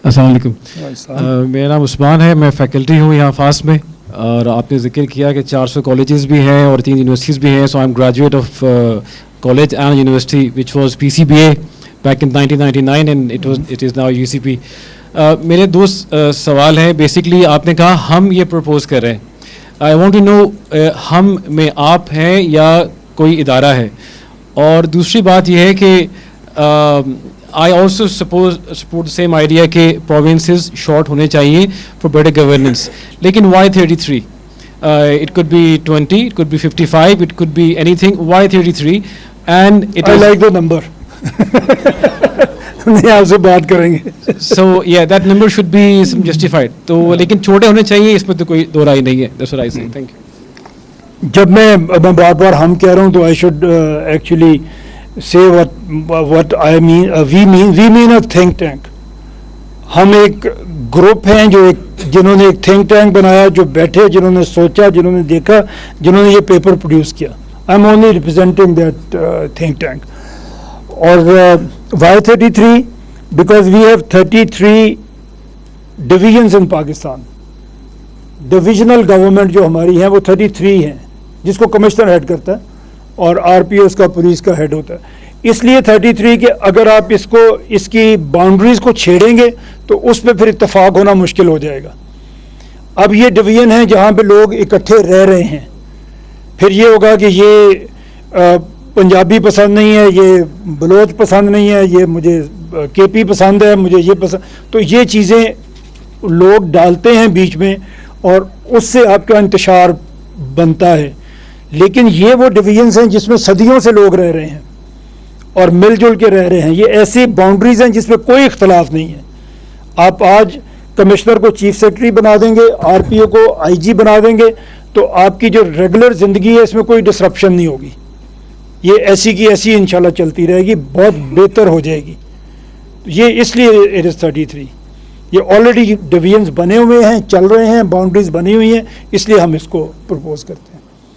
السلام علیکم. میرا نام عثمان ہے, میں فیکلٹی ہوں یہاں فاس میں, اور آپ نے ذکر کیا کہ 400 کالجز بھی ہیں اور 3 یونیورسٹیز بھی ہیں. So I am graduate of college and university which was PCBA back in 1999 and it is now UCP. میرے 2 سوال ہیں. بیسکلی آپ نے کہا ہم یہ پرپوز کر رہے ہیں. آئی وانٹ ٹو نو ہم میں آپ ہیں یا کوئی ادارہ ہے. اور دوسری بات یہ ہے کہ I also support the same idea کہ provinces short ہونے چاہیے for better governance. لیکن why 33? It could be 20, it could be 55, it could be anything. Why 33? And it I like the number. نہیں آپ سے بات کریں گے. So yeah, that number should be justified. تو لیکن چھوٹے ہونے چاہیے, اس میں تو کوئی دو رائے نہیں ہے. That's what I say. Thank you. جب میں بار بار ہم کہہ رہا ہوں تو I should actually say what I mean. We mean a think tank. ہم ایک گروپ ہیں جو جنہوں نے ایک تھنک ٹینک بنایا, جو بیٹھے, جنہوں نے سوچا, جنہوں نے دیکھا, جنہوں نے یہ پیپر پروڈیوس کیا. I am only representing that think tank. اور why 33? Because we have 33 divisions in Pakistan. Divisional government جو ہماری ہیں وہ 33 ہیں, جس کو کمشنر ہیڈ کرتا ہے اور RPO اس کا پولیس کا ہیڈ ہوتا ہے. اس لیے 33 کہ اگر آپ اس کی باؤنڈریز کو چھیڑیں گے تو اس پہ پھر اتفاق ہونا مشکل ہو جائے گا. اب یہ ڈویژن ہے جہاں پہ لوگ اکٹھے رہ رہے ہیں. پھر یہ ہوگا کہ یہ پنجابی پسند نہیں ہے, یہ بلوچ پسند نہیں ہے, یہ مجھے KP پسند ہے, مجھے یہ پسند. تو یہ چیزیں لوگ ڈالتے ہیں بیچ میں اور اس سے آپ کا انتشار بنتا ہے. لیکن یہ وہ ڈویژنز ہیں جس میں صدیوں سے لوگ رہ رہے ہیں اور مل جل کے رہ رہے ہیں. یہ ایسی باؤنڈریز ہیں جس میں کوئی اختلاف نہیں ہے. آپ آج کمشنر کو چیف سیکرٹری بنا دیں گے, RPO کو IG بنا دیں گے, تو آپ کی جو ریگولر زندگی ہے اس میں کوئی ڈسرپشن نہیں ہوگی. یہ ایسی کی ایسی انشاءاللہ چلتی رہے گی, بہت بہتر ہو جائے گی. یہ اس لیے اٹ از 33. یہ آلریڈی ڈویژنز بنے ہوئے ہیں, چل رہے ہیں, باؤنڈریز بنی ہوئی ہیں, اس لیے ہم اس کو پرپوز کرتے ہیں.